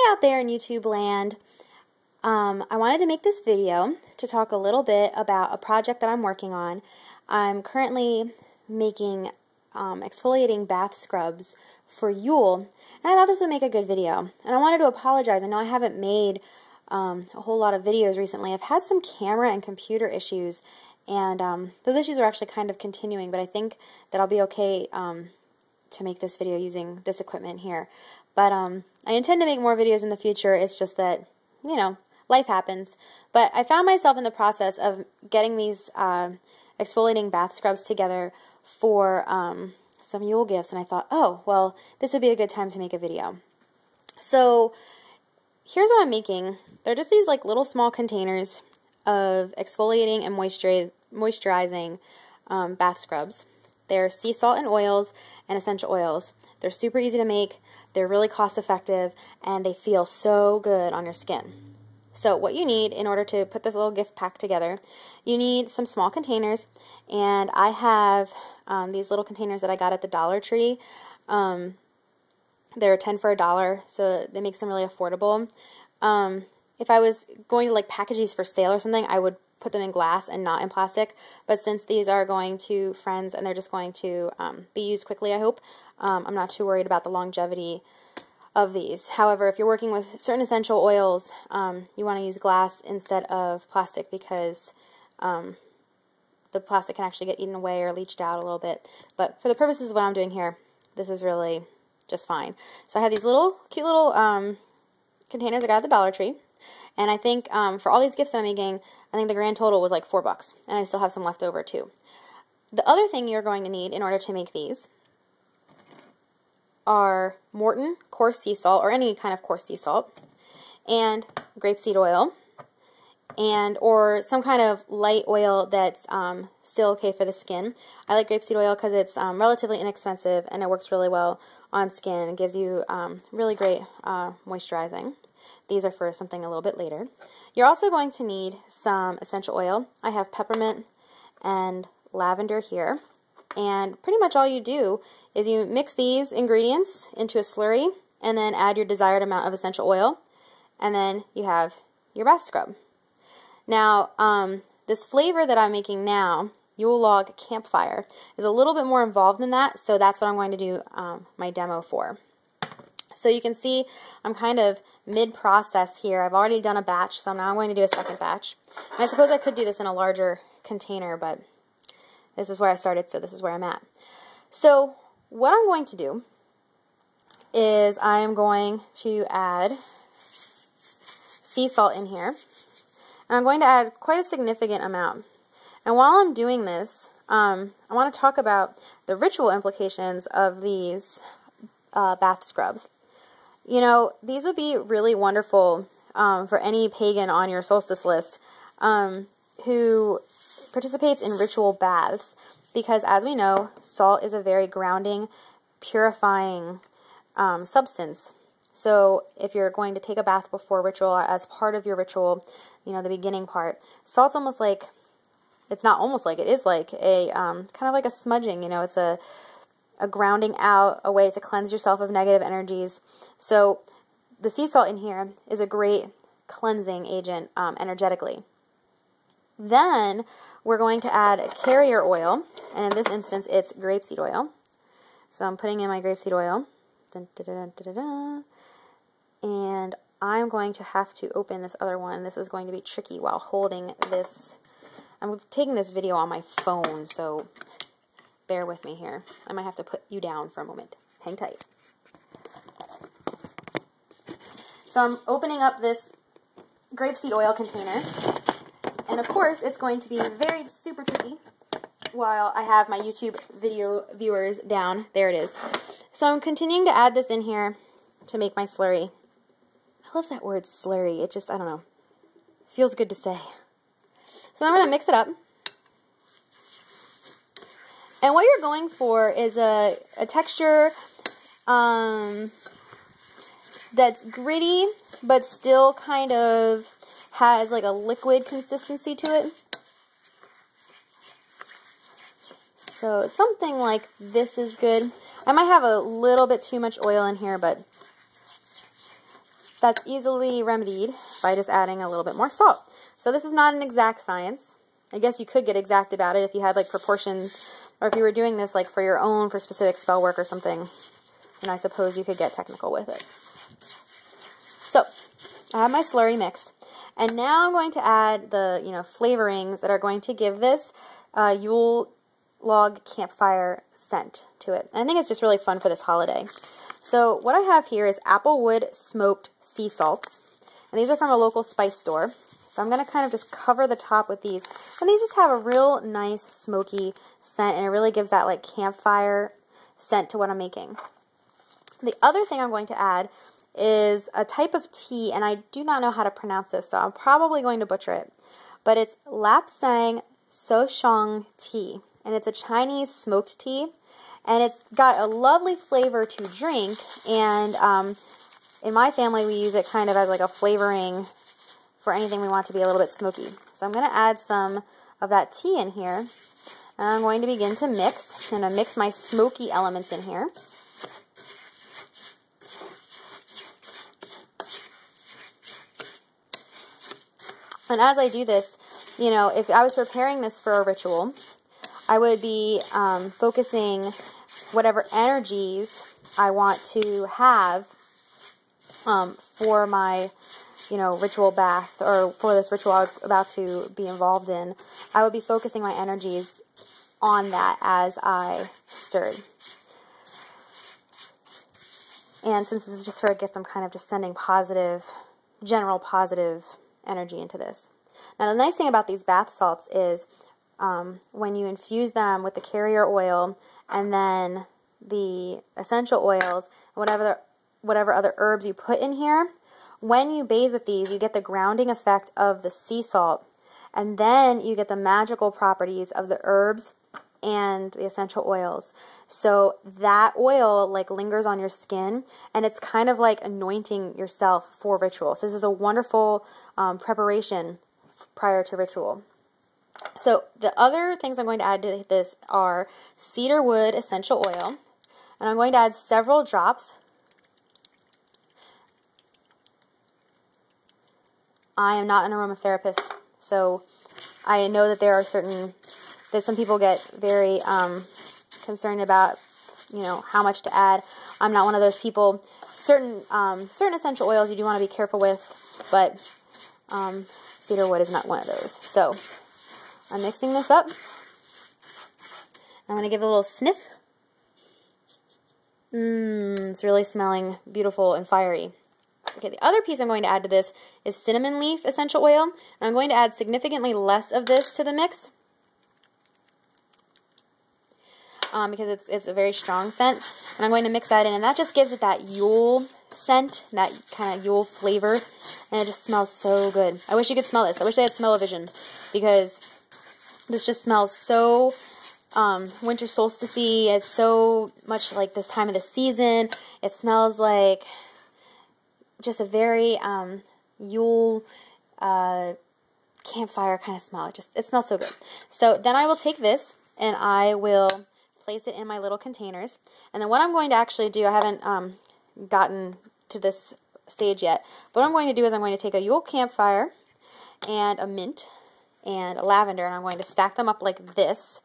out there in YouTube land. I wanted to make this video to talk a little bit about a project that I'm working on. I'm currently making exfoliating bath scrubs for Yule, and I thought this would make a good video. And I wanted to apologize. I know I haven't made a whole lot of videos recently. I've had some camera and computer issues, and those issues are actually kind of continuing, but I think that I'll be okay to make this video using this equipment here. But I intend to make more videos in the future. It's just that, you know, life happens. But I found myself in the process of getting these exfoliating bath scrubs together for some Yule gifts, and I thought, oh, well, this would be a good time to make a video. So here's what I'm making. They're just these like little small containers of exfoliating and moisturizing bath scrubs. They're sea salt and oils and essential oils. They're super easy to make. They're really cost effective, and they feel so good on your skin. So what you need in order to put this little gift pack together, you need some small containers, and I have these little containers that I got at the Dollar Tree. They're 10 for $1, so that makes them really affordable. If I was going to like package these for sale or something, I would put them in glass and not in plastic. But since these are going to friends and they're just going to be used quickly, I hope, I'm not too worried about the longevity of these. However, if you're working with certain essential oils, you want to use glass instead of plastic because the plastic can actually get eaten away or leached out a little bit. But for the purposes of what I'm doing here, this is really just fine. So I have these little, cute little containers I got at the Dollar Tree. And I think for all these gifts that I'm making, I think the grand total was like $4. And I still have some left over too. The other thing you're going to need in order to make these are Morton coarse sea salt, or any kind of coarse sea salt, and grapeseed oil, or some kind of light oil that's still okay for the skin. I like grapeseed oil because it's relatively inexpensive and it works really well on skin and gives you really great moisturizing. These are for something a little bit later. You're also going to need some essential oil. I have peppermint and lavender here. And pretty much all you do is you mix these ingredients into a slurry and then add your desired amount of essential oil. And then you have your bath scrub. Now, this flavor that I'm making now, Yule Log Campfire, is a little bit more involved than that. So that's what I'm going to do my demo for. So you can see I'm kind of mid-process here. I've already done a batch, so now I'm going to do a second batch. And I suppose I could do this in a larger container, but this is where I started, so this is where I'm at. So what I'm going to do is I am going to add sea salt in here. And I'm going to add quite a significant amount. And while I'm doing this, I want to talk about the ritual implications of these bath scrubs. You know, these would be really wonderful for any pagan on your solstice list who participates in ritual baths, because as we know, salt is a very grounding, purifying substance. So if you're going to take a bath before ritual, as part of your ritual, you know, the beginning part, salt's almost like, it's not almost like, it is like a kind of like a smudging, you know, it's a grounding out, a way to cleanse yourself of negative energies. So the sea salt in here is a great cleansing agent energetically. Then we're going to add a carrier oil, and in this instance it's grapeseed oil. So I'm putting in my grapeseed oil. Dun, dun, dun, dun, dun, dun. And I'm going to have to open this other one. This is going to be tricky while holding this. I'm taking this video on my phone, so bear with me here. I might have to put you down for a moment. Hang tight. So I'm opening up this grapeseed oil container. And of course, it's going to be very super tricky while I have my YouTube video viewers down. There it is. So I'm continuing to add this in here to make my slurry. I love that word slurry. It just, I don't know, feels good to say. So I'm going to mix it up. And what you're going for is a texture that's gritty, but still kind of has like a liquid consistency to it. So something like this is good. I might have a little bit too much oil in here, but that's easily remedied by just adding a little bit more salt. So this is not an exact science. I guess you could get exact about it if you had like proportions, or if you were doing this like for your own, for specific spell work or something, and I suppose you could get technical with it. So I have my slurry mixed, and now I'm going to add the flavorings that are going to give this Yule log campfire scent to it. And I think it's just really fun for this holiday. So what I have here is applewood smoked sea salts, and these are from a local spice store. So I'm going to kind of just cover the top with these, and these just have a real nice smoky scent, and it really gives that like campfire scent to what I'm making. The other thing I'm going to add is a type of tea, and I do not know how to pronounce this, so I'm probably going to butcher it, but it's Lapsang Souchong tea, and it's a Chinese smoked tea, and it's got a lovely flavor to drink, and in my family we use it kind of as like a flavoring for anything we want to be a little bit smoky. So I'm going to add some of that tea in here, and I'm going to begin to mix. I'm going to mix my smoky elements in here. And as I do this, if I was preparing this for a ritual, I would be focusing whatever energies I want to have for my ritual bath, or for this ritual I was about to be involved in. I would be focusing my energies on that as I stirred. And since this is just for a gift, I'm kind of just sending general positive energy into this. Now the nice thing about these bath salts is when you infuse them with the carrier oil and then the essential oils, and whatever other herbs you put in here, when you bathe with these, you get the grounding effect of the sea salt, and then you get the magical properties of the herbs and the essential oils. So that oil like lingers on your skin, and it's kind of like anointing yourself for ritual. So this is a wonderful preparation prior to ritual. So the other things I'm going to add to this are cedarwood essential oil, and I'm going to add several drops. I am not an aromatherapist, so I know that that some people get very concerned about, how much to add. I'm not one of those people. Certain essential oils you do want to be careful with, but cedarwood is not one of those. So I'm mixing this up. I'm going to give it a little sniff. It's really smelling beautiful and fiery. Okay, the other piece I'm going to add to this is cinnamon leaf essential oil. And I'm going to add significantly less of this to the mix because it's a very strong scent. And I'm going to mix that in, and that just gives it that Yule scent, that kind of Yule flavor, and it just smells so good. I wish you could smell this. I wish they had smell-o-vision, because this just smells so winter solstice-y. It's so much like this time of the season. It smells like just a very Yule campfire kind of smell. It smells so good. So then I will take this and I will place it in my little containers. And then what I'm going to actually do, I haven't gotten to this stage yet, but what I'm going to do is I'm going to take a Yule campfire and a mint and a lavender, and I'm going to stack them up like this.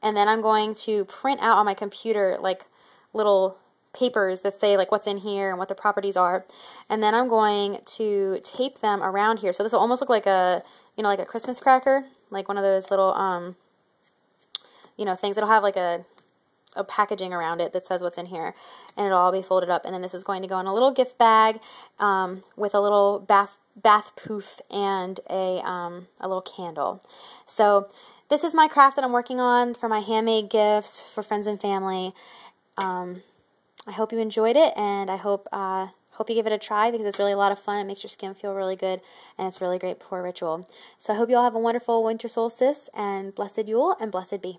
And then I'm going to print out on my computer like little papers that say like what's in here and what the properties are, and then I'm going to tape them around here. So this will almost look like a like a Christmas cracker, like one of those little things that'll have like a packaging around it that says what's in here, and it'll all be folded up. And then this is going to go in a little gift bag with a little bath poof and a little candle. So this is my craft that I'm working on for my handmade gifts for friends and family. I hope you enjoyed it, and I hope you give it a try, because it's really a lot of fun. It makes your skin feel really good, and it's really great before a ritual. So I hope you all have a wonderful winter solstice, and blessed Yule, and blessed be.